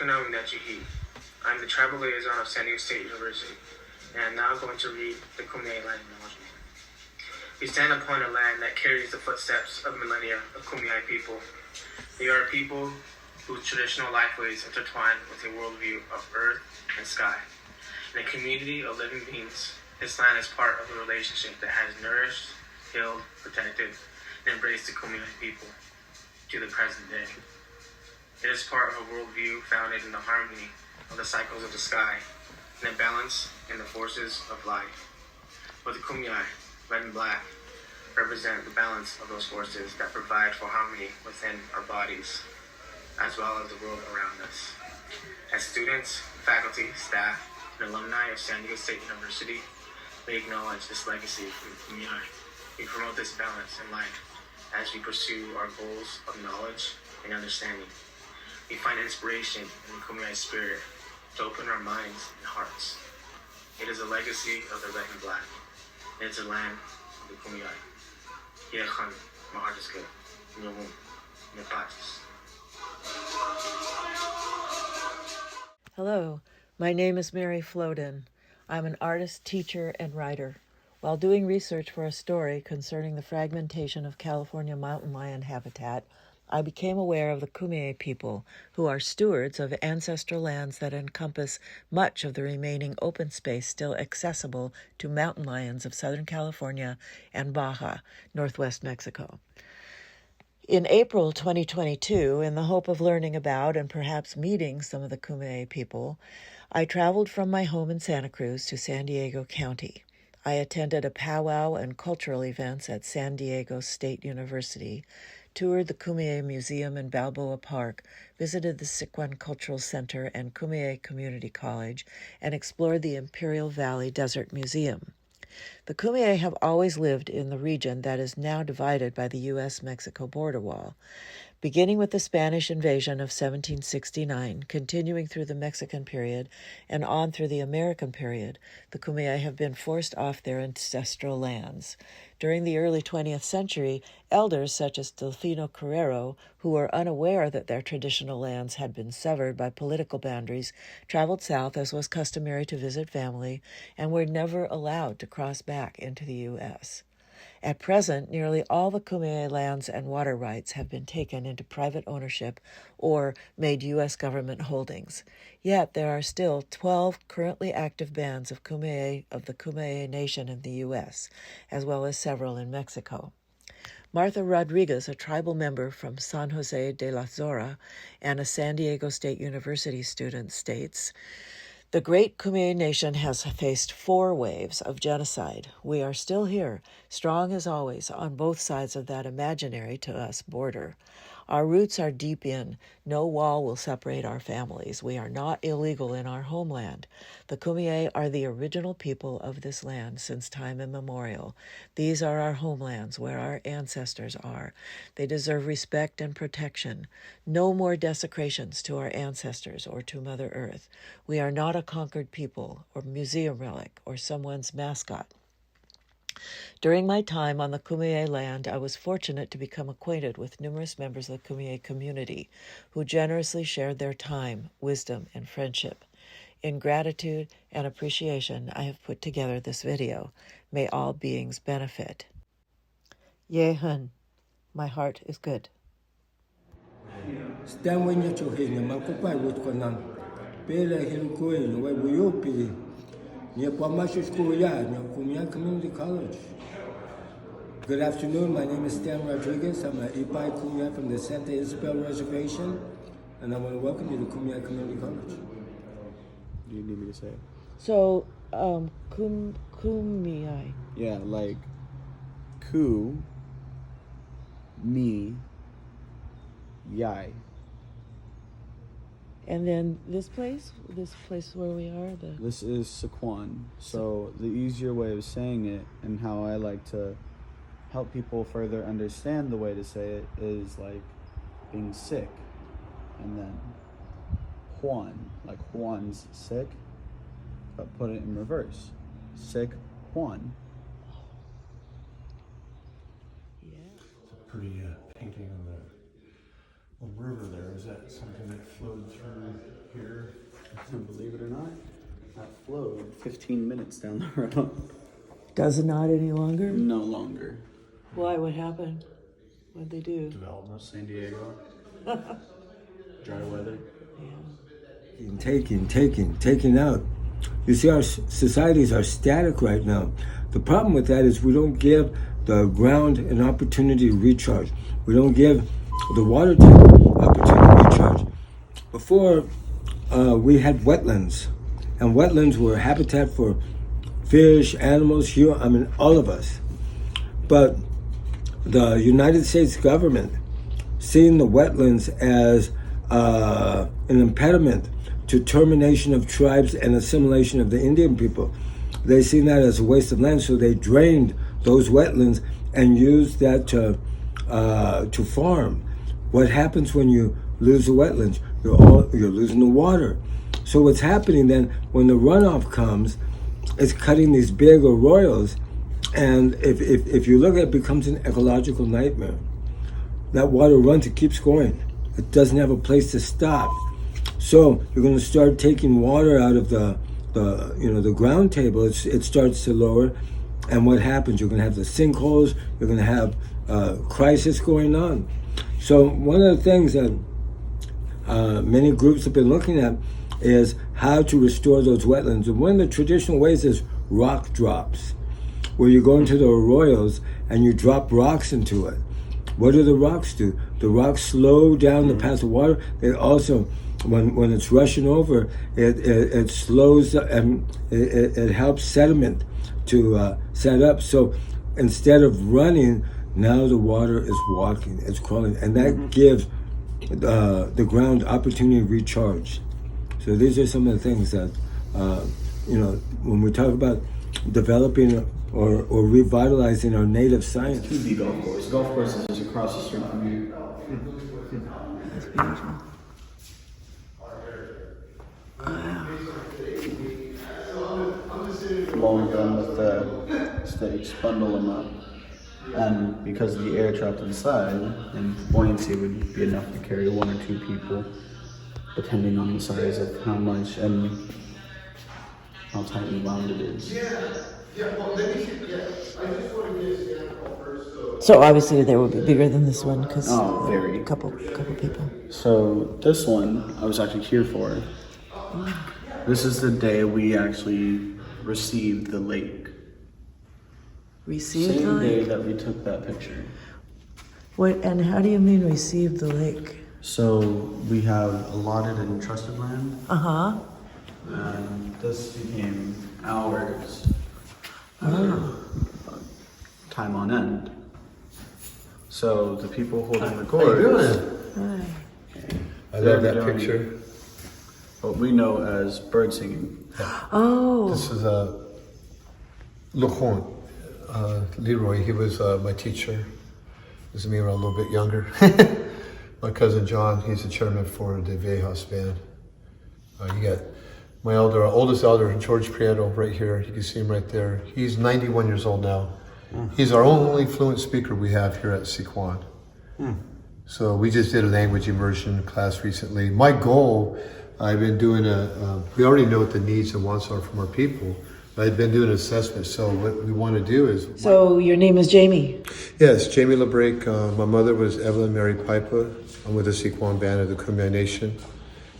Kanawin Nachihi. I'm the tribal liaison of San Diego State University, and I'm now going to read the Kumeyaay land acknowledgement. We stand upon a land that carries the footsteps of millennia of Kumeyaay people. They are a people whose traditional lifeways intertwine with a worldview of earth and sky. In a community of living beings, this land is part of a relationship that has nourished, healed, protected, and embraced the Kumeyaay people to the present day. It is part of a worldview founded in the harmony of the cycles of the sky and the balance in the forces of life. For the Kumeyaay, red and black, represent the balance of those forces that provide for harmony within our bodies, as well as the world around us. As students, faculty, staff, and alumni of San Diego State University, we acknowledge this legacy from the Kumeyaay. We promote this balance in life as we pursue our goals of knowledge and understanding. We find inspiration in the Kumeyaay spirit to open our minds and hearts. It is a legacy of the red and black. It is a land of the Kumeyaay. Yekhan, my heart is good. Nyomum, Nepatis. Hello, my name is Mary Floden. I'm an artist, teacher, and writer. While doing research for a story concerning the fragmentation of California mountain lion habitat, I became aware of the Kumeyaay people, who are stewards of ancestral lands that encompass much of the remaining open space still accessible to mountain lions of Southern California and Baja, northwest Mexico. In April 2022, in the hope of learning about and perhaps meeting some of the Kumeyaay people, I traveled from my home in Santa Cruz to San Diego County. I attended a Pow Wow and cultural events at San Diego State University, toured the Kumeyaay Museum in Balboa Park, visited the Sycuan Cultural Center and Kumeyaay Community College, and explored the Imperial Valley Desert Museum. The Kumeyaay have always lived in the region that is now divided by the U.S.-Mexico border wall. Beginning with the Spanish invasion of 1769, continuing through the Mexican period, and on through the American period, the Kumeyaay have been forced off their ancestral lands. During the early 20th century, elders such as Delfino Carrero, who were unaware that their traditional lands had been severed by political boundaries, traveled south as was customary to visit family, and were never allowed to cross back into the U.S. At present, nearly all the Kumeyaay lands and water rights have been taken into private ownership or made U.S. government holdings. Yet there are still 12 currently active bands of the Kumeyaay Nation in the U.S., as well as several in Mexico. Martha Rodriguez, a tribal member from San Jose de la Zora and a San Diego State University student, states, "The great Kumeyaay Nation has faced 4 waves of genocide. We are still here, strong as always, on both sides of that imaginary to us border. Our roots are deep in. No wall will separate our families. We are not illegal in our homeland. The Kumeyaay are the original people of this land since time immemorial. These are our homelands where our ancestors are. They deserve respect and protection. No more desecrations to our ancestors or to Mother Earth. We are not a conquered people or museum relic or someone's mascot." During my time on the Kumeyaay land, I was fortunate to become acquainted with numerous members of the Kumeyaay community who generously shared their time, wisdom, and friendship. In gratitude and appreciation, I have put together this video. May all beings benefit. Yehun, my heart is good. Community College. Good afternoon, my name is Stan Rodriguez. I'm an Ipai Kumeyaay from the Santa Isabel Reservation, and I want to welcome you to Kumeyaay Community College. Do you need me to say it? So, Kumeyaay. Yeah, like, ku, me, yai. And then this place where we are, This is Sycuan. So the easier way of saying it, and how I like to help people further understand the way to say it, is like being sick, and then Juan, like Juan's sick, but put it in reverse. Sick Juan. Yeah. It's a pretty painting of the river there. Is that something that flowed through here, believe it or not, that flowed 15 minutes down the road. Does it not any longer? No longer. Why? What happened? What'd they do? Development, San Diego. Dry weather. Taking out. You see, our societies are static right now. The problem with that is we don't give the ground an opportunity to recharge. We don't give the water table opportunity to recharge. Before, we had wetlands, and wetlands were habitat for fish, animals, all of us. But the United States government, seeing the wetlands as an impediment to termination of tribes and assimilation of the Indian people, they seen that as a waste of land, so they drained those wetlands and used that to farm. What happens when you lose the wetlands? You're losing the water. So what's happening then, when the runoff comes, it's cutting these big arroyos, and if you look at it, it becomes an ecological nightmare. That water runs, it keeps going. It doesn't have a place to stop. So you're going to start taking water out of the ground table. It starts to lower, and what happens? You're going to have the sinkholes. You're going to have crisis going on. So one of the things that many groups have been looking at is how to restore those wetlands. And one of the traditional ways is rock drops, where you go into the arroyos and you drop rocks into it. What do the rocks do? The rocks slow down the path of water. They also, when it's rushing over, it slows and it helps sediment to set up. So instead of running, now the water is walking, it's crawling, and that gives the ground opportunity to recharge. So these are some of the things that, when we talk about developing or revitalizing our native science. 2B golf course. Golf course is just across the street from you. That's beautiful. While we're done with the stakes, bundle them up. And because of the air trapped inside, and buoyancy would be enough to carry 1 or 2 people, depending on the size of how much and how tightly wound it is. So obviously they would be bigger than this one because very. a couple people. So this one I was actually here for. This is the day we actually received the lake. Received the Same day lake? that we took that picture. What? And how do you mean received the lake? So we have allotted and trusted land, Uh-huh. and this became ours. Time on end. So the people holding the course. Hi. I love that picture. What we know as bird singing. Oh. This is Lujon, Leroy. He was my teacher. This is me when I was a little bit younger. My cousin John, he's the chairman for the Viejas band. You got my oldest elder, George Prieto, right here. You can see him right there. He's 91 years old now. He's our only fluent speaker we have here at Sycuan. So we just did a language immersion class recently. My goal, I've been doing we already know what the needs and wants are from our people. I've been doing an assessment, so what we want to do is... So your name is Jamie? Yes, Jamie LeBrake. My mother was Evelyn Mary Pipa. I'm with the Sycuan band of the Kumeyaay Nation,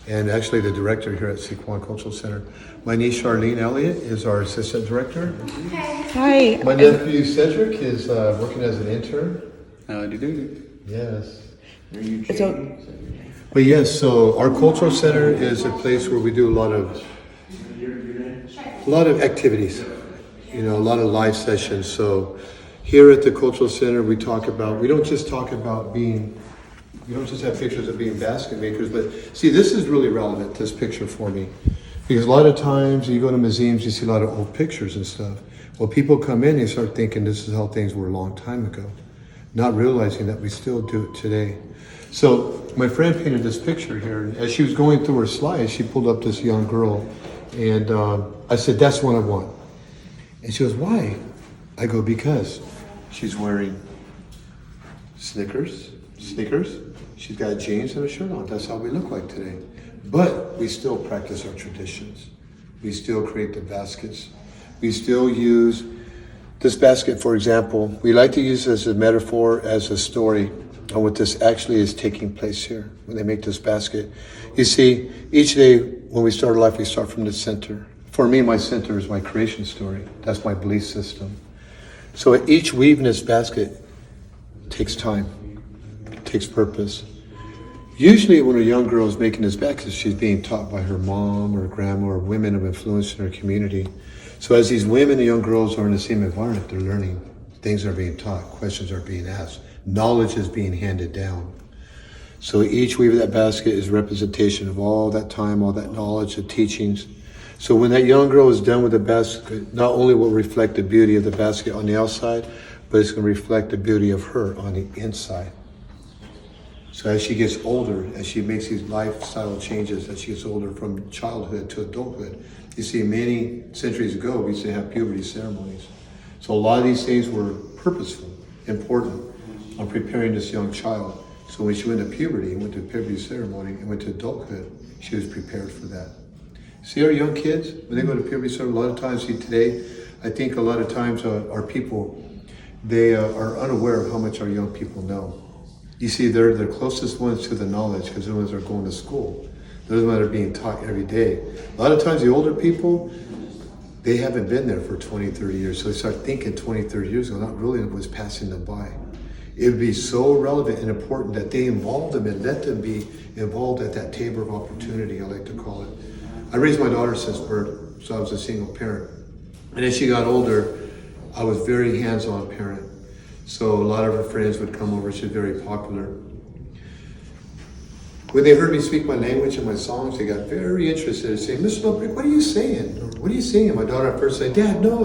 and actually the director here at Sycuan Cultural Center. My niece Charlene Elliott is our assistant director. Hi. My nephew Cedric is working as an intern. Howdy do. Yes. Are you So, But yes, so our cultural center is a place where we do a lot of activities, a lot of live sessions. So here at the cultural center, we don't just have pictures of being basket makers, but see, this is really relevant, this picture for me, because a lot of times you go to museums, you see a lot of old pictures and stuff. Well, people come in, they start thinking this is how things were a long time ago, not realizing that we still do it today. So my friend painted this picture here, and as she was going through her slides, she pulled up this young girl, and I said, that's what I want. And she goes, why? I go, because she's wearing sneakers, she's got jeans and a shirt on. That's how we look like today. But we still practice our traditions. We still create the baskets. We still use this basket, for example. We like to use this as a metaphor, as a story on what this actually is taking place here when they make this basket. You see, each day when we start our life, we start from the center. For me, my center is my creation story. That's my belief system. So each weave in this basket takes time, takes purpose. Usually when a young girl is making this basket, she's being taught by her mom or grandma or women of influence in her community. So as these women and young girls are in the same environment, they're learning. Things are being taught, questions are being asked, knowledge is being handed down. So each weave of that basket is representation of all that time, all that knowledge, the teachings. So when that young girl is done with the basket, not only will it reflect the beauty of the basket on the outside, but it's going to reflect the beauty of her on the inside. So as she gets older, as she makes these lifestyle changes, as she gets older from childhood to adulthood, you see many centuries ago, we used to have puberty ceremonies. So a lot of these things were purposeful, important on preparing this young child. So when she went to puberty, and went to puberty ceremony, and went to adulthood, she was prepared for that. See our young kids, when they go to puberty ceremony, a lot of times, see today, I think a lot of times our people, they are unaware of how much our young people know. You see, they're the closest ones to the knowledge because they're the ones that are going to school. They're the ones that are being taught every day. A lot of times the older people, they haven't been there for 20, 30 years. So they start thinking 20, 30 years ago, not really what's passing them by. It would be so relevant and important that they involve them and let them be involved at that table of opportunity, I like to call it. I raised my daughter since birth, so I was a single parent. And as she got older, I was very hands-on parent. So a lot of her friends would come over. She was very popular. When they heard me speak my language and my songs, they got very interested in saying, Mr. Lobrick, what are you saying? Or, what are you saying? My daughter at first said, Dad, no,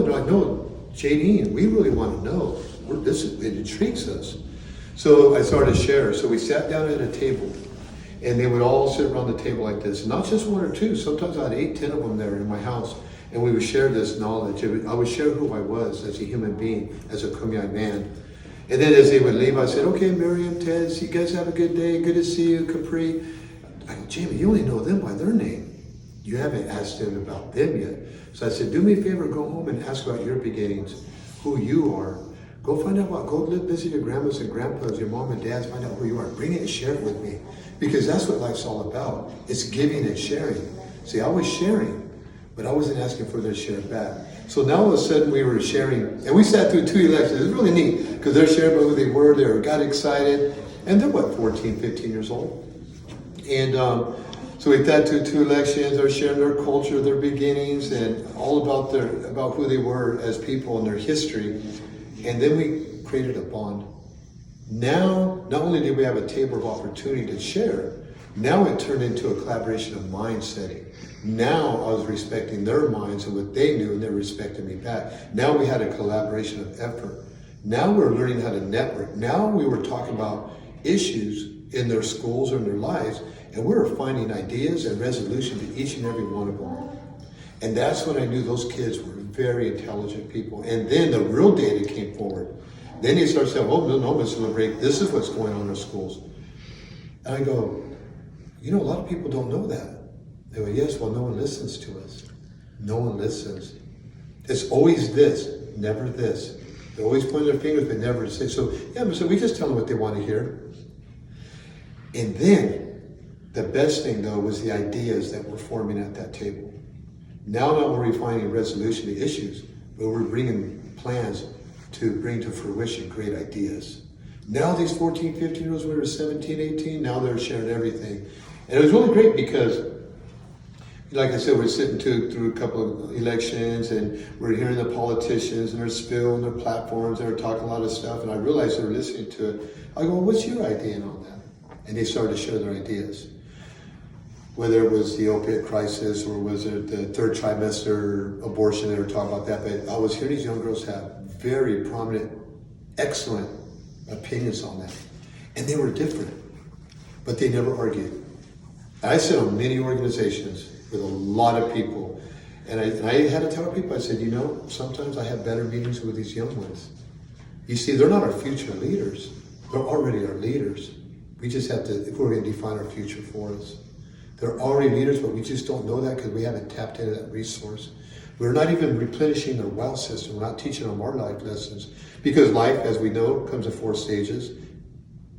Jadine, we really want to know. It intrigues us. So I started to share. So we sat down at a table, and they would all sit around the table like this. Not just one or two. Sometimes I had 8, 10 of them there in my house. And we would share this knowledge. I would share who I was as a human being, as a Kumeyaay man. And then as they would leave, I said, okay, Miriam, Ted, you guys have a good day. Good to see you, Capri. I go, Jamie, you only know them by their name. You haven't asked them about them yet. So I said, do me a favor, go home and ask about your beginnings, who you are. Go find out go live, visit your grandmas and grandpas, your mom and dads, find out who you are. Bring it and share it with me. Because that's what life's all about. It's giving and sharing. See, I was sharing, but I wasn't asking for their share back. So now all of a sudden we were sharing, and we sat through 2 elections. It was really neat because they're sharing about who they were, got excited, and they're 14, 15 years old. And so we sat through 2 elections, they're sharing their culture, their beginnings, and all about who they were as people and their history. And then we created a bond. Now, not only did we have a table of opportunity to share, now it turned into a collaboration of mind setting. Now I was respecting their minds and what they knew, and they respected me back. Now we had a collaboration of effort. Now we're learning how to network. Now we were talking about issues in their schools or in their lives, and we were finding ideas and resolution to each and every one of them. And that's when I knew those kids were very intelligent people. And then the real data came forward. Then they started saying, oh, no, Mr. LeBrake, this is what's going on in our schools. And I go, a lot of people don't know that. They go, yes, well, no one listens to us. No one listens. It's always this, never this. They always point their fingers, but never say. So we just tell them what they want to hear. And then the best thing, though, was the ideas that were forming at that table. Now not only are we finding resolution to issues, but we're bringing plans to bring to fruition great ideas. Now these 14, 15-year-olds, when they were 17, 18, now they're sharing everything. And it was really great because, like I said, we're sitting through a couple of elections, and we're hearing the politicians and their spill and their platforms, and they're talking a lot of stuff, and I realized they were listening to it. I go, well, what's your idea on that? And they started to share their ideas. Whether it was the opiate crisis or was it the 3rd trimester abortion, they were talking about that. But I was hearing these young girls have very prominent, excellent opinions on that. And they were different, but they never argued. I sit on many organizations with a lot of people, and I had to tell people, I said, sometimes I have better meetings with these young ones. You see, they're not our future leaders. They're already our leaders. We just have to, if we're going to define our future for us. They're already leaders, but we just don't know that because we haven't tapped into that resource. We're not even replenishing their wow system. We're not teaching them our life lessons. Because life, as we know, comes in 4 stages.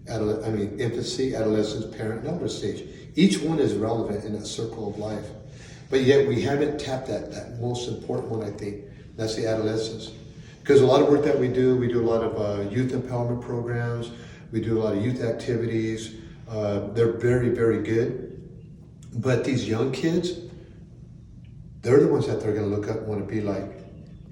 Infancy, adolescence, parent, and elder stage. Each one is relevant in that circle of life. But yet we haven't tapped that most important one, I think. That's the adolescence. Because a lot of work that we do a lot of youth empowerment programs. We do a lot of youth activities. They're very, very good. But these young kids, they're the ones that they're going to look up and want to be like.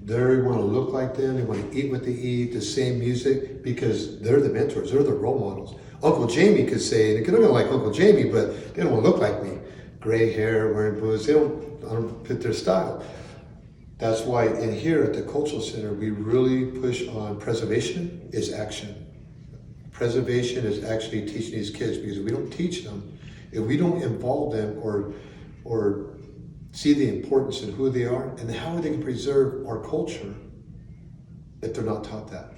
They want to look like them. They want to eat what they eat, the same music, because they're the mentors. They're the role models. Uncle Jamie could say, they're going to like Uncle Jamie, but they don't want to look like me. Gray hair, wearing boots. I don't fit their style. That's why in here at the Cultural Center, we really push on preservation is action. Preservation is actually teaching these kids, because if we don't teach them, if we don't involve them or see the importance in who they are and how they can preserve our culture if they're not taught that.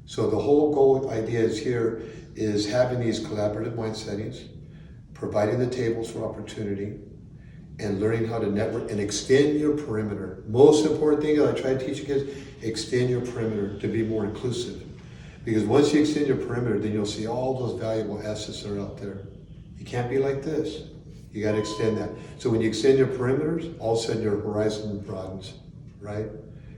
So the whole goal idea is here is having these collaborative mind settings, providing the tables for opportunity, and learning how to network and extend your perimeter. Most important thing that I try to teach kids, extend your perimeter to be more inclusive. Because once you extend your perimeter, then you'll see all those valuable assets that are out there. You can't be like this. You got to extend that. So when you extend your perimeters, all of a sudden your horizon broadens, right?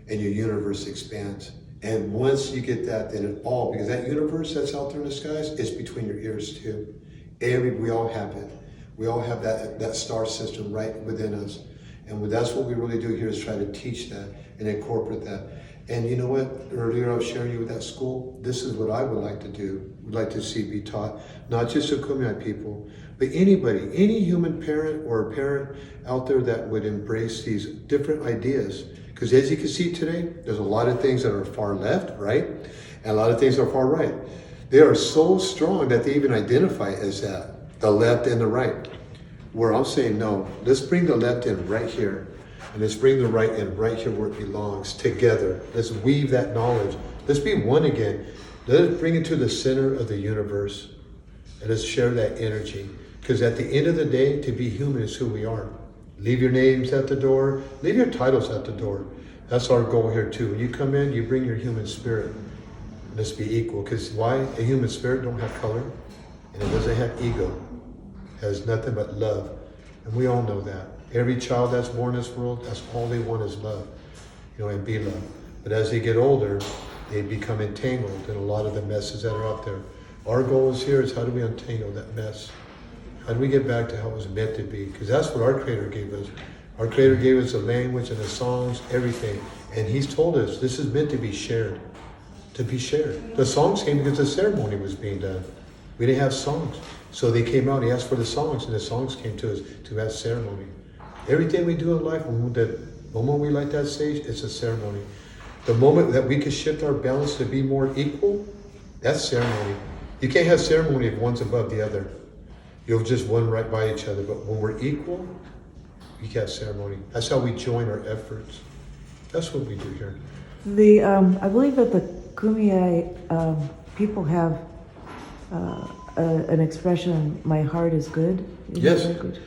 And your universe expands. And once you get that, then it all, because that universe that's out there in the skies is between your ears too. We all have it. We all have that star system right within us. And that's what we really do here is try to teach that and incorporate that. And you know what? Earlier I was sharing you with that school. This is what I would like to do. Would like to see be taught, not just the Kumeyaay people, but anybody, any human parent or parent out there that would embrace these different ideas. Because as you can see today, there's a lot of things that are far left, right? And a lot of things are far right. They are so strong that they even identify as that, the left and the right. Where I'm saying, no, let's bring the left in right here. And let's bring the right in right here where it belongs, together. Let's weave that knowledge. Let's be one again. Let us bring it to the center of the universe. And let's share that energy. Because at the end of the day, to be human is who we are. Leave your names at the door. Leave your titles at the door. That's our goal here too. When you come in, you bring your human spirit. Let's be equal. Because why? A human spirit don't have color. And it doesn't have ego. It has nothing but love. And we all know that. Every child that's born in this world, that's all they want is love, and be loved. But as they get older, they become entangled in a lot of the messes that are out there. Our goal here is how do we untangle that mess? How do we get back to how it was meant to be? Because that's what our Creator gave us. Our Creator gave us the language and the songs, everything. And He's told us this is meant to be shared. To be shared. The songs came because the ceremony was being done. We didn't have songs. So they came out, He asked for the songs, and the songs came to us to that ceremony. Everything we do in life, the moment we light that sage, it's a ceremony. The moment that we can shift our balance to be more equal, that's ceremony. You can't have ceremony if one's above the other. You'll just one right by each other. But when we're equal, you can have ceremony. That's how we join our efforts. That's what we do here. I believe that the Kumeyaay people have an expression, "My heart is good." Yes. Good?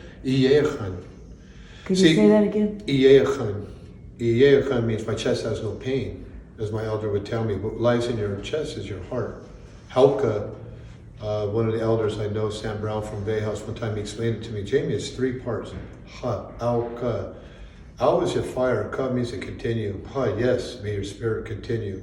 Could you say that again? Iyeyachan means my chest has no pain, as my elder would tell me. What lies in your chest is your heart. Halka, one of the elders I know, Sam Brown from Bay House, one time he explained it to me. Jamie, it's 3 parts. Ha, Alka. Al is your fire. Ka means to continue. Ha, yes, may your spirit continue.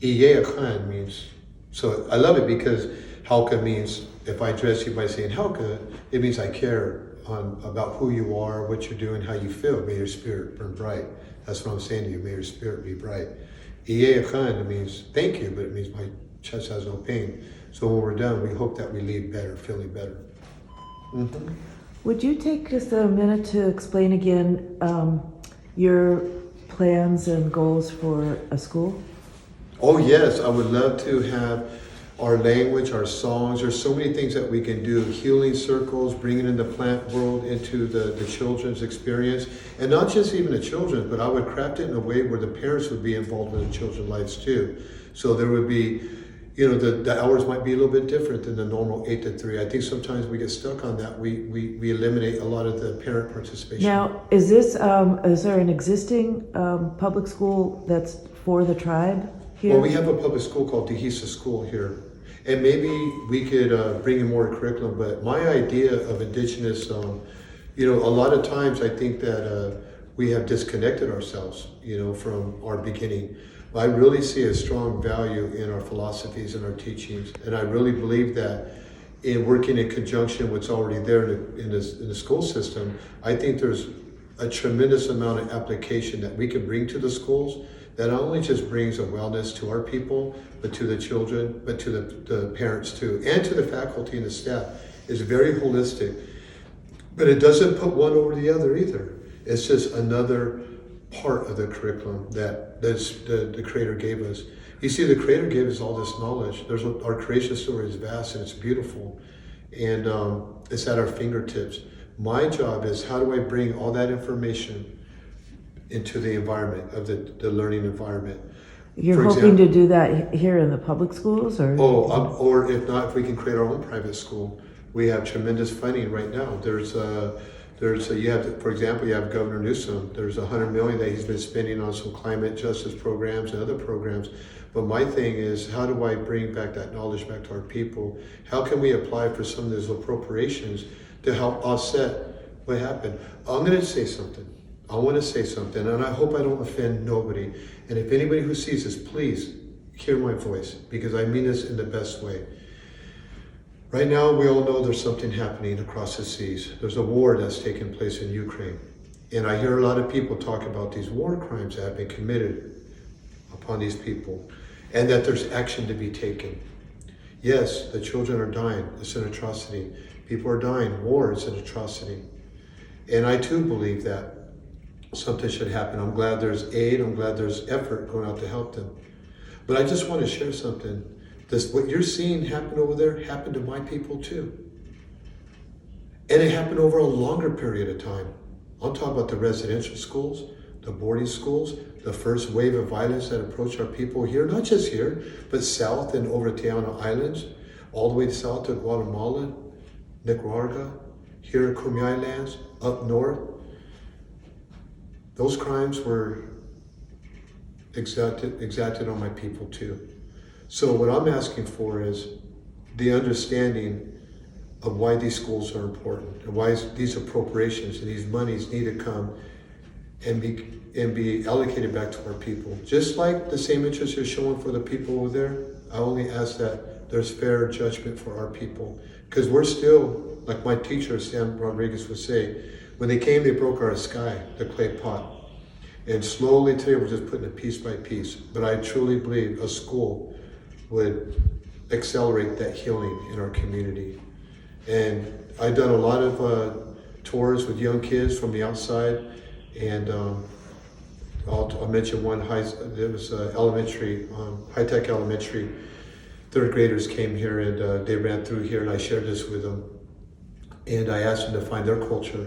Iyeyachan means, so I love it because Halka means, if I address you by saying Halka, it means I care about who you are, what you're doing, how you feel. May your spirit burn bright. That's what I'm saying to you. May your spirit be bright. Iyeyachan, it means thank you, but it means my chest has no pain. So when we're done, we hope that we leave better, feeling better. Mm-hmm. Would you take just a minute to explain again your plans and goals for a school? Oh yes, I would love to have our language, our songs. There's so many things that we can do. Healing circles, bringing in the plant world into the children's experience. And not just even the children, but I would craft it in a way where the parents would be involved in the children's lives too. So there would be, you know, the hours might be a little bit different than the normal 8 to 3. I think sometimes we get stuck on that. We eliminate a lot of the parent participation. Now, is there an existing public school that's for the tribe here? Well, we have a public school called Dehesa School here. And maybe we could bring in more curriculum, but my idea of indigenous, you know, a lot of times I think that we have disconnected ourselves, you know, from our beginning. I really see a strong value in our philosophies and our teachings, and I really believe that in working in conjunction with what's already there in the school system, I think there's a tremendous amount of application that we can bring to the schools that not only just brings a wellness to our people, but to the children, but to the parents too, and to the faculty and the staff. It's very holistic, but it doesn't put one over the other either. It's just another part of the curriculum that the Creator gave us. You see, the Creator gave us all this knowledge. Our creation story is vast and it's beautiful, and it's at our fingertips. My job is, how do I bring all that information into the environment of the learning environment? You're hoping to do that here in the public schools, or? Or if not, if we can create our own private school. We have tremendous funding right now. You have, for example, you have Governor Newsom. There's $100 million that he's been spending on some climate justice programs and other programs. But my thing is, how do I bring back that knowledge back to our people? How can we apply for some of those appropriations to help offset what happened? I'm going to say something. I want to say something, and I hope I don't offend nobody. And if anybody who sees this, please hear my voice, because I mean this in the best way. Right now, we all know there's something happening across the seas. There's a war that's taking place in Ukraine. And I hear a lot of people talk about these war crimes that have been committed upon these people, and that there's action to be taken. Yes, the children are dying. It's an atrocity. People are dying. War is an atrocity. And I too believe that something should happen. I'm glad there's aid. I'm glad there's effort going out to help them. But I just want to share something. What you're seeing happen over there happened to my people too. And it happened over a longer period of time. I'm talking about the residential schools, the boarding schools, the first wave of violence that approached our people here, not just here, but south and over Tiana Islands, all the way south to Guatemala, Nicaragua, here in Kumeyaay lands, up north. Those crimes were exacted on my people too. So what I'm asking for is the understanding of why these schools are important, and why these appropriations and these monies need to come and be allocated back to our people. Just like the same interest you're showing for the people over there, I only ask that there's fair judgment for our people. Because we're still, like my teacher, Sam Rodriguez, would say, when they came, they broke our sky, the clay pot. And slowly today, we're just putting it piece by piece. But I truly believe a school would accelerate that healing in our community. And I've done a lot of tours with young kids from the outside, and I'll mention one. There was elementary, high-tech elementary. Third graders came here, and they ran through here, and I shared this with them. And I asked them to find their culture.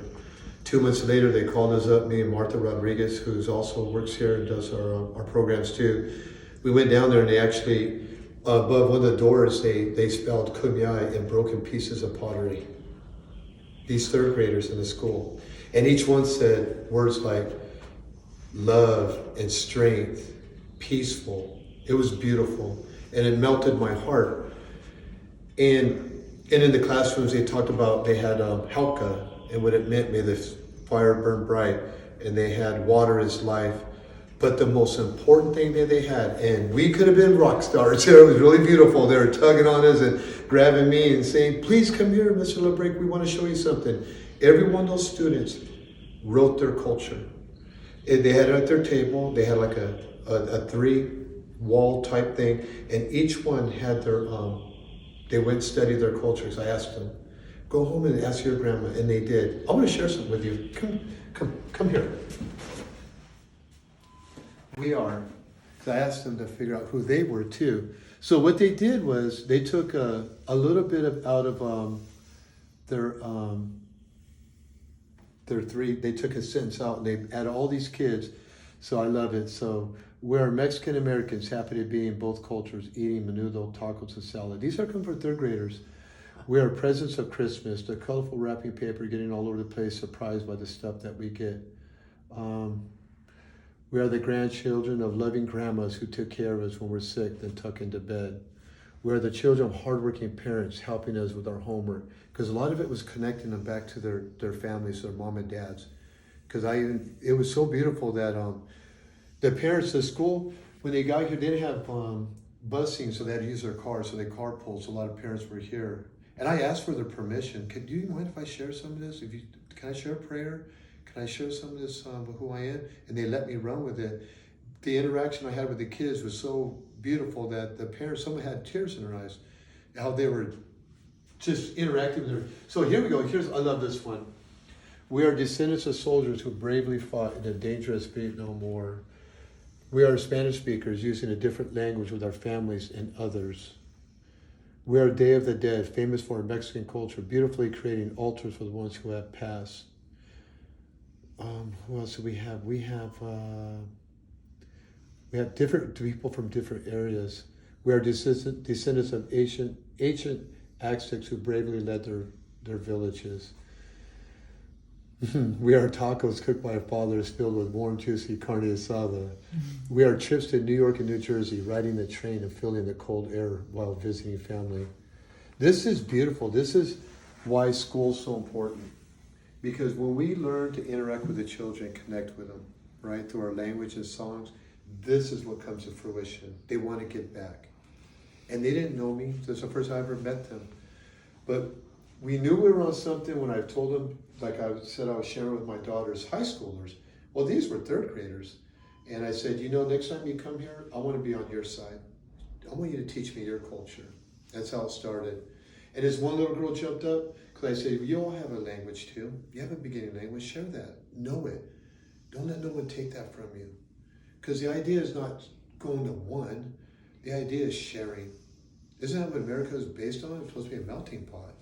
2 months later, they called us up, me and Martha Rodriguez, who also works here and does our programs too. We went down there, and they actually, above one of the doors, they spelled Kumeyaay in broken pieces of pottery. These third graders in the school. And each one said words like love and strength, peaceful. It was beautiful, and it melted my heart. And in the classrooms, they talked about, they had helka, and what it meant, may the fire burn bright, and they had water is life. But the most important thing that they had, and we could have been rock stars here, it was really beautiful. They were tugging on us and grabbing me and saying, please come here, Mr. LeBrake, we want to show you something. Every one of those students wrote their culture. And they had it at their table, they had like a 3-wall type thing, and each one had their, they went and studied their cultures. I asked them, go home and ask your grandma, and they did. I want to share something with you. Come here. We are, because I asked them to figure out who they were too. So what they did was they took a little bit out of their three. They took a sentence out and they added all these kids. So I love it. So We are Mexican Americans, happy to be in both cultures, eating menudo, tacos, and salad. These are coming for third graders. We are presents of Christmas, the colorful wrapping paper getting all over the place, surprised by the stuff that we get. We are the grandchildren of loving grandmas who took care of us when we're sick, then tuck into bed. We are the children of hardworking parents helping us with our homework, because a lot of it was connecting them back to their families, their mom and dads. Because it was so beautiful that the parents, the school, when they got here, they didn't have busing, so they had to use their car, so they carpooled, so a lot of parents were here. And I asked for their permission. Do you mind if I share some of this? Can I share a prayer? Can I share some of this with who I am? And they let me run with it. The interaction I had with the kids was so beautiful that the parents, some had tears in their eyes, how they were just interacting with her. So here we go. I love this one. We are descendants of soldiers who bravely fought in the dangerous Vietnam War. We are Spanish speakers using a different language with our families and others. We are Day of the Dead, famous for our Mexican culture, beautifully creating altars for the ones who have passed. Who else do we have? We have different people from different areas. We are descendants of ancient Aztecs who bravely led their villages. We are tacos cooked by our fathers filled with warm, juicy carne asada. We are trips to New York and New Jersey, riding the train and feeling the cold air while visiting family. This is beautiful. This is why school's so important. Because when we learn to interact with the children, connect with them, right, through our language and songs, this is what comes to fruition. They want to give back. And they didn't know me. This is the first time I ever met them. But we knew we were on something when I told them, like I said I was sharing with my daughter's high schoolers. Well, these were third graders. And I said, next time you come here, I want to be on your side. I want you to teach me your culture. That's how it started. And as one little girl jumped up, because I said, you all have a language too. You have a beginning language, share that. Know it. Don't let no one take that from you. Because the idea is not going to one. The idea is sharing. Isn't that what America is based on? It's supposed to be a melting pot.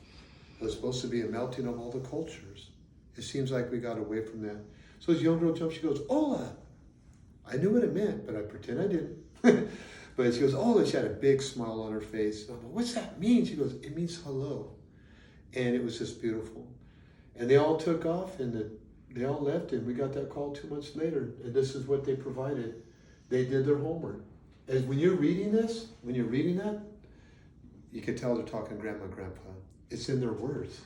It was supposed to be a melting of all the cultures. It seems like we got away from that. So this young girl jumps, she goes, hola. I knew what it meant, but I pretend I didn't. But she goes, oh, she had a big smile on her face. I'm like, what's that mean? She goes, it means hello. And it was just beautiful. And they all took off and they all left, and we got that call 2 months later. And this is what they provided. They did their homework. As when you're reading that, you can tell they're talking grandma, grandpa. It's in their words.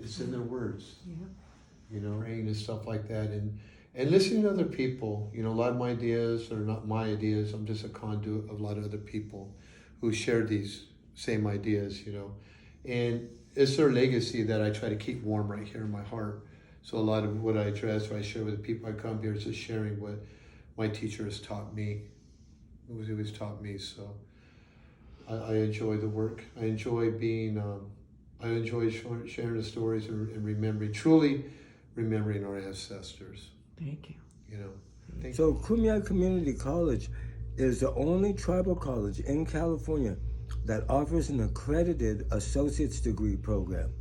It's in their words. Yeah. Praying and stuff like that. And listening to other people. A lot of my ideas are not my ideas. I'm just a conduit of a lot of other people who share these same ideas, And it's their legacy that I try to keep warm right here in my heart. So a lot of what I address or I share with the people I come here is just sharing what my teacher has taught me. It was taught me. So I enjoy the work. I enjoy being, I enjoy sharing the stories and truly remembering our ancestors. Thank you. So Kumeyaay Community College is the only tribal college in California that offers an accredited associate's degree program.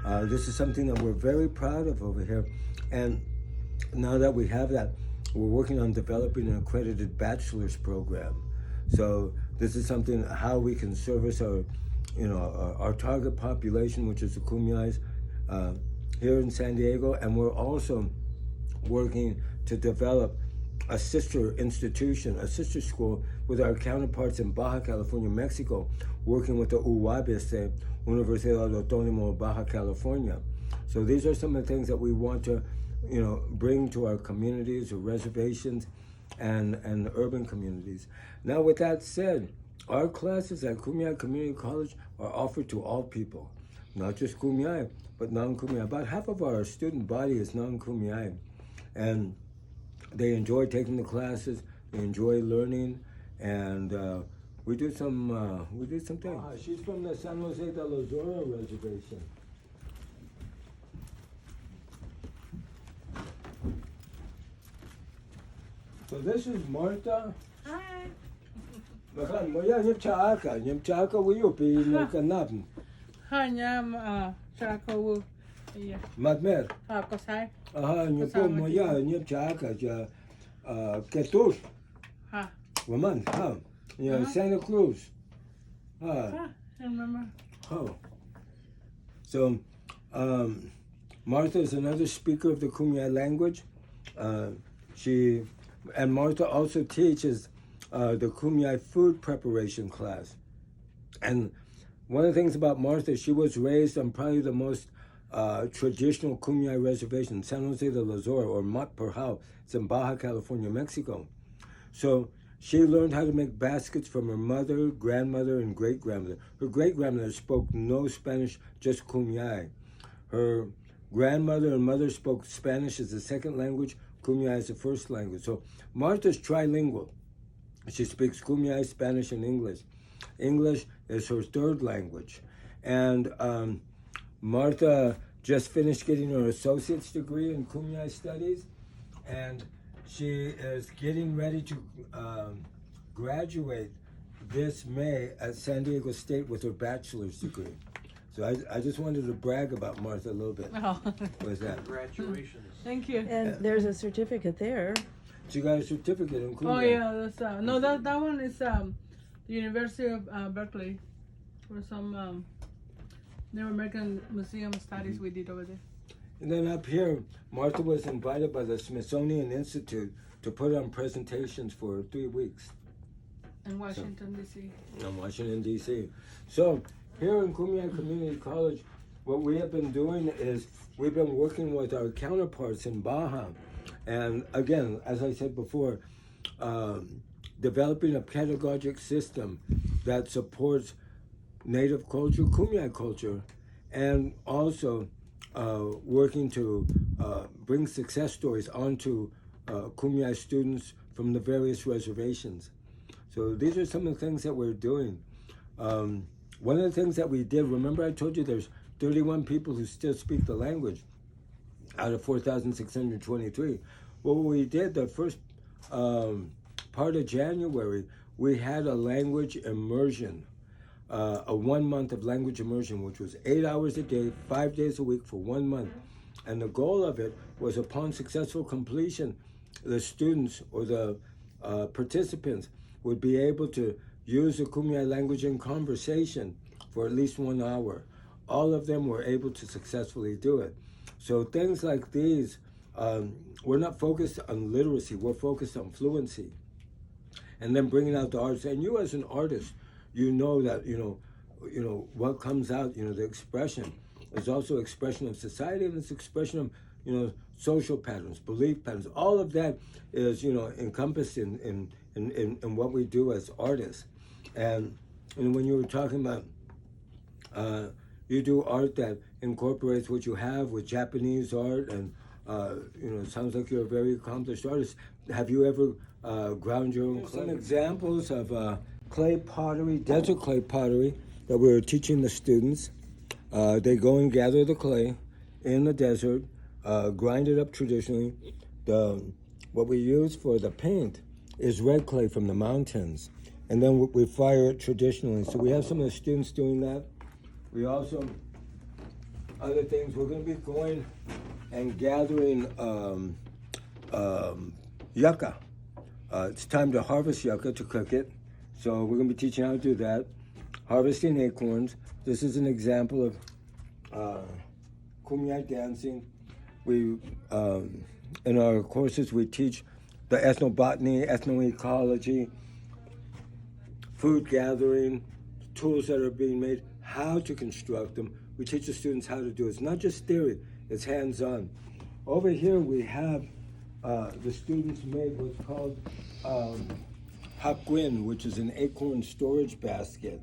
This is something that we're very proud of over here. And now that we have that, we're working on developing an accredited bachelor's program. So this is something, how we can service our target population, which is the Kumeyays, here in San Diego. And we're also working to develop a sister institution, a sister school with our counterparts in Baja California, Mexico, working with the UABC, Universidad Autónoma de Baja California. So these are some of the things that we want to, bring to our communities or reservations and urban communities. Now, with that said, our classes at Kumeyaay Community College are offered to all people, not just Kumeyaay, but non-Kumeyaay. About half of our student body is non-Kumeyaay, and they enjoy taking the classes, they enjoy learning, and we do some things. She's from the San Jose de los Oro reservation. So this is Martha. Hi. Makan moya nyem chaaka wiyo pi kanapn. Hi, nyam Chakawu. Yeah. Madmer. Kosai. Aha, nyem po moya nyem chaaka ja ketush. Ha. Woman, huh? You know, Santa Cruz. I remember. Oh. So, Martha is another speaker of the Kumeyaay language. Martha also teaches the Kumeyaay food preparation class. And one of the things about Martha, she was raised on probably the most traditional Kumeyaay reservation, San Jose de los Oro, or Mat Perhao. It's in Baja, California, Mexico. So she learned how to make baskets from her mother, grandmother, and great-grandmother. Her great-grandmother spoke no Spanish, just Kumeyaay. Her grandmother and mother spoke Spanish as a second language, Kumeyaay as the first language. So Martha's trilingual. She speaks Kumeyaay, Spanish, and English. English is her third language. And Martha just finished getting her associate's degree in Kumeyaay studies, and she is getting ready to graduate this May at San Diego State with her bachelor's degree. So I just wanted to brag about Martha a little bit. Oh. With that. Congratulations. Thank you. And there's a certificate there. She got a certificate in Kumeyaay. Oh yeah, that's no, that one is the University of Berkeley for some Native American Museum studies we did over there. And then up here, Martha was invited by the Smithsonian Institute to put on presentations for 3 weeks In Washington D.C. in Washington, D.C. So here in Kumeyaay Community College, what we have been doing is we've been working with our counterparts in Baja. And again, as I said before, developing a pedagogic system that supports Native culture, Kumeyaay culture, and also working to bring success stories onto Kumeyaay students from the various reservations. So these are some of the things that we're doing. One of the things that we did, remember I told you there's 31 people who still speak the language out of 4,623. Well, what we did, the first part of January, we had a language immersion, a 1 month of language immersion, which was 8 hours a day, 5 days a week for 1 month. And the goal of it was upon successful completion, the students or the participants would be able to use the Kumeyaay language in conversation for at least 1 hour. All of them were able to successfully do it. So things like these, we're not focused on literacy, we're focused on fluency. And then bringing out the arts. And you as an artist, you know that, you know, what comes out, you know, the expression is also expression of society, and it's expression of, you know, social patterns, belief patterns. All of that is, you know, encompassed in what we do as artists. And when you were talking about, you do art that incorporates what you have with Japanese art, and you know, it sounds like you're a very accomplished artist. Have you ever ground your own clay? Some examples of clay pottery, desert clay pottery, that we're teaching the students. They go and gather the clay in the desert, grind it up traditionally. What we use for the paint is red clay from the mountains, and then we fire it traditionally. So we have some of the students doing that. We also, other things, we're going to be going and gathering yucca. It's time to harvest yucca to cook it. So we're going to be teaching how to do that. Harvesting acorns. This is an example of Kumeyaay dancing. We, in our courses, we teach the ethnobotany, ethnoecology, food gathering, tools that are being made, how to construct them. We teach the students how to do it. It's not just theory, it's hands-on. Over here we have the students made what's called hakwin, which is an acorn storage basket.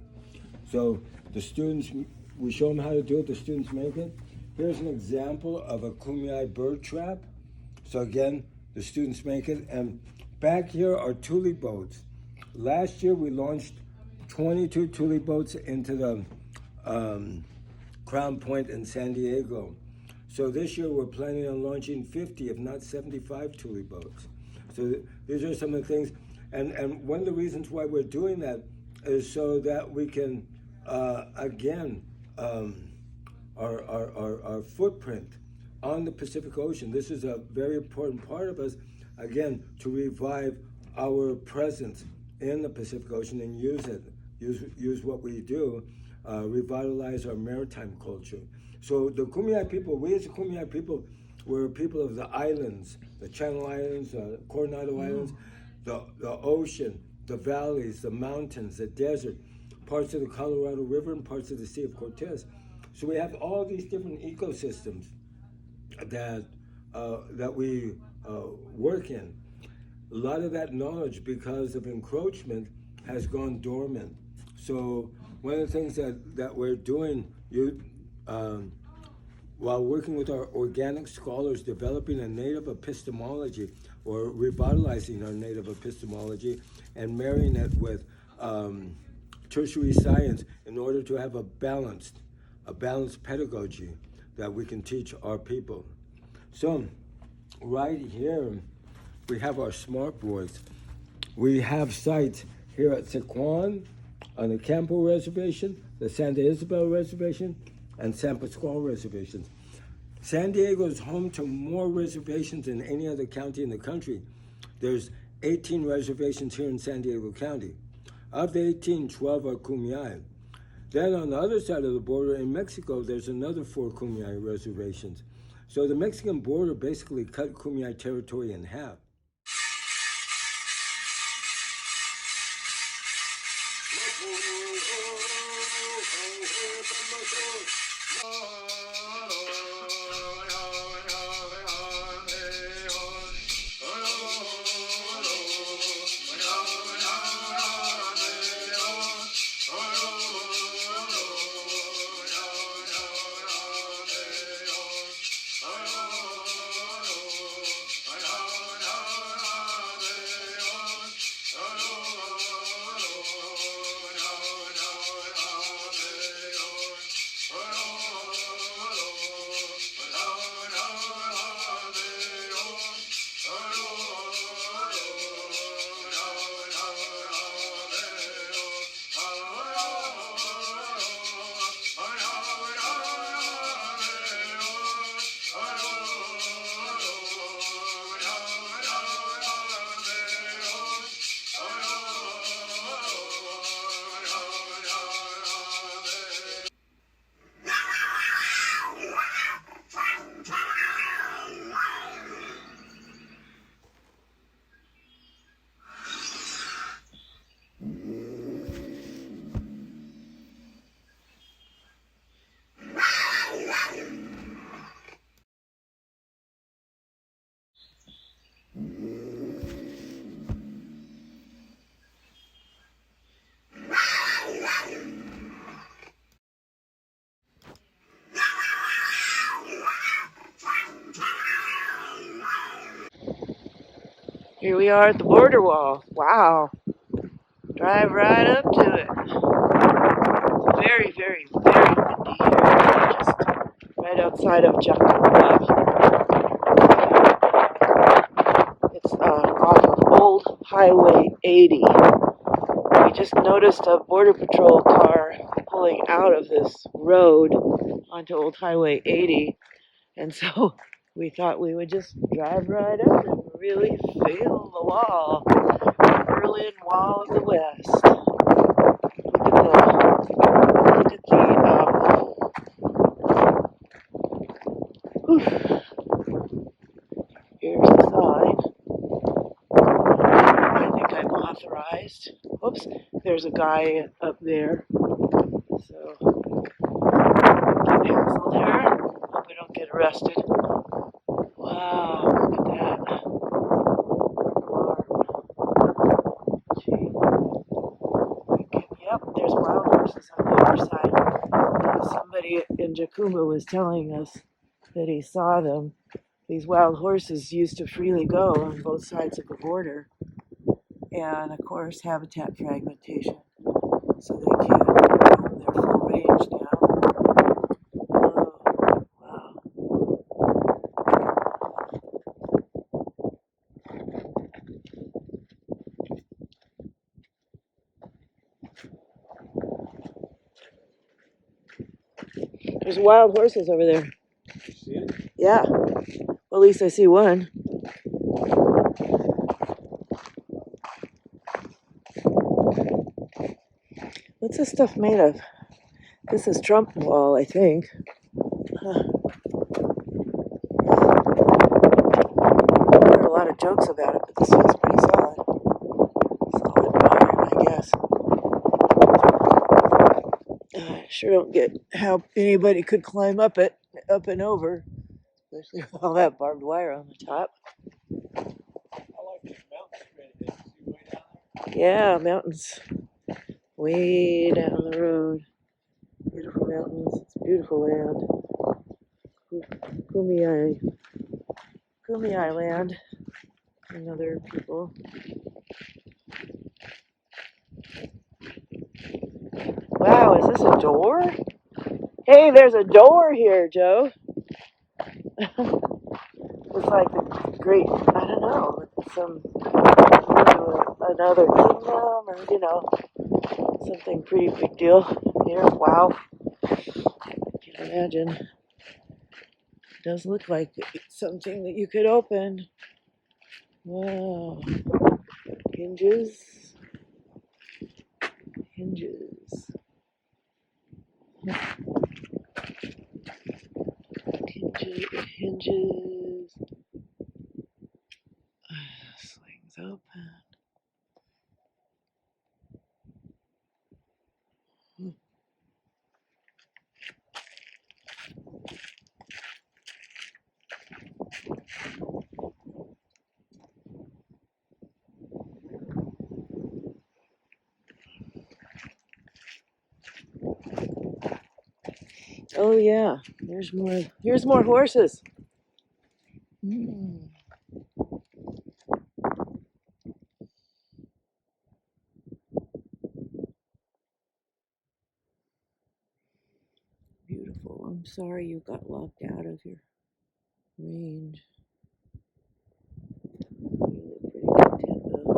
So the students, we show them how to do it, the students make it. Here's an example of a Kumeyaay bird trap. So again, the students make it. And back here are tule boats. Last year we launched 22 tule boats into the Crown Point in San Diego. So this year we're planning on launching 50, if not 75 tule boats. So these are some of the things. And one of the reasons why we're doing that is so that we can, again, our footprint on the Pacific Ocean. This is a very important part of us, again, to revive our presence in the Pacific Ocean and use it, use what we do, revitalize our maritime culture. So the Kumeyaay people, we as the Kumeyaay people, we're people of the islands, the Channel Islands, Coronado Islands, the ocean, the valleys, the mountains, the desert, parts of the Colorado River and parts of the Sea of Cortez. So we have all these different ecosystems that we work in. A lot of that knowledge, because of encroachment, has gone dormant. So one of the things that we're doing, while working with our organic scholars, developing a native epistemology or revitalizing our native epistemology and marrying it with tertiary science in order to have a balanced pedagogy that we can teach our people. So right here, we have our smart boards. We have sites here at Sycuan, on the Campo Reservation, the Santa Isabel Reservation, and San Pascual reservations. San Diego is home to more reservations than any other county in the country. There's 18 reservations here in San Diego County. Of the 18, 12 are Kumeyaay. Then on the other side of the border in Mexico, there's another 4 Kumeyaay reservations. So the Mexican border basically cut Kumeyaay territory in half. Here we are at the border wall. Wow. Drive right up to it. It's very, very, very windy here. Just right outside of Jackson. It's off of Old Highway 80. We just noticed a Border Patrol car pulling out of this road onto Old Highway 80. And so we thought we would just drive right up and really feel the wall. Berlin Wall of the West. Here's the sign. I think I'm authorized. Whoops, there's a guy up there. So, get hassled here. Hope we don't get arrested. Wow, look at that. Yep, there's wild horses on the other side. Somebody in Jacuma was telling us that he saw them. These wild horses used to freely go on both sides of the border. And of course, habitat fragmentation. So they can't roam their full range now. Oh, wow. There's wild horses over there. See it? Yeah. Well, at least I see one. What's this stuff made of? This is Trump wall, I think. Huh. There are a lot of jokes about it, but this feels pretty solid. Solid iron, I guess. I sure don't get how anybody could climb up it, up and over, especially with all that barbed wire on the top. Yeah, mountains way down the road. Beautiful mountains. It's beautiful land. Kumeyaay land. And other people. Wow, is this a door? Hey, there's a door here, Joe. It's like a great, I don't know, some another kingdom or, you know, something pretty big deal here. Wow. I can imagine. It does look like something that you could open. Wow. Hinges. Hinges. Hinges. Slings open. Oh yeah, there's more. Here's more horses. Beautiful. I'm sorry you got locked out of your range. You look pretty content though.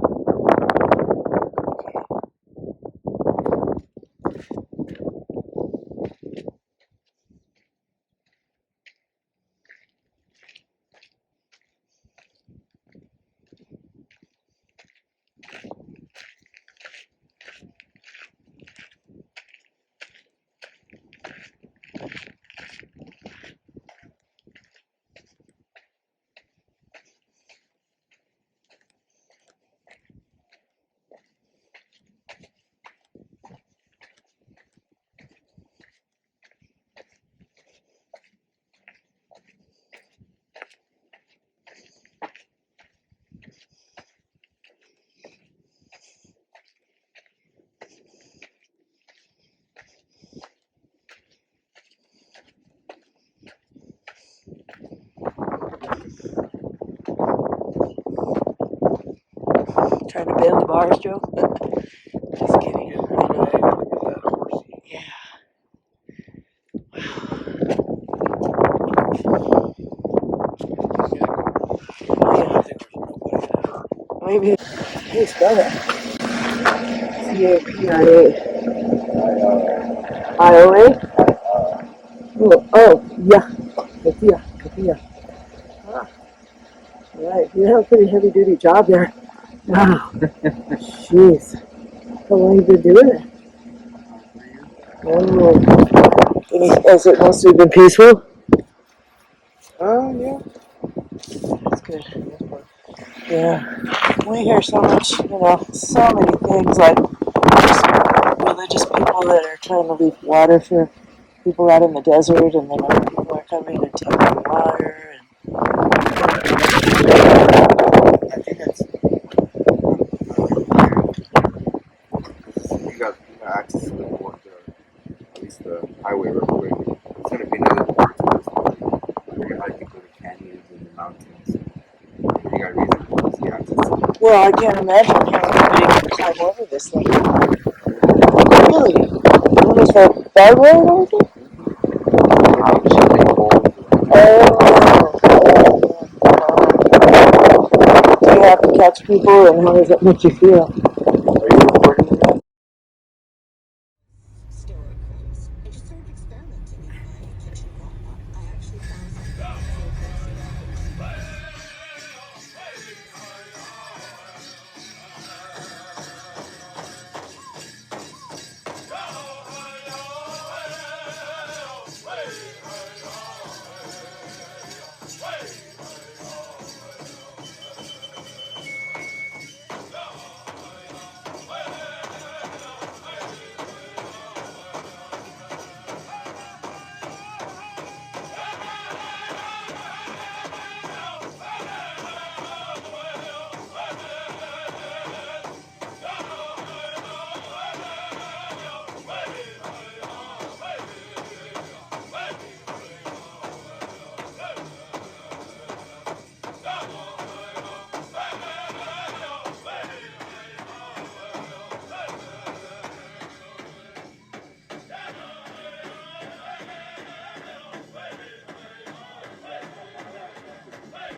Trying to bend the bars, Joe? Just kidding. Yeah. Maybe. Hey, spell that. C-A-P-I-A. Oh, yeah. Katia. Ah, right. You have a pretty heavy duty job there. Wow. Jeez. How long have you been doing it? Oh. Has it mostly been peaceful? Oh, yeah. That's good. Yeah. We hear so much, so many things like religious people that are trying to leave water for people out in the desert, and then other people are coming and taking water. I think that's you got access to the port, at least the highway real quick. It's gonna be another part to this. You're gonna have to go to canyons and the mountains. You got reasonable easy access to it. Well, I can't imagine how anybody can climb over this thing. Really? What is that? Barbed wire and everything? Do you have to catch people, and how does that make you feel?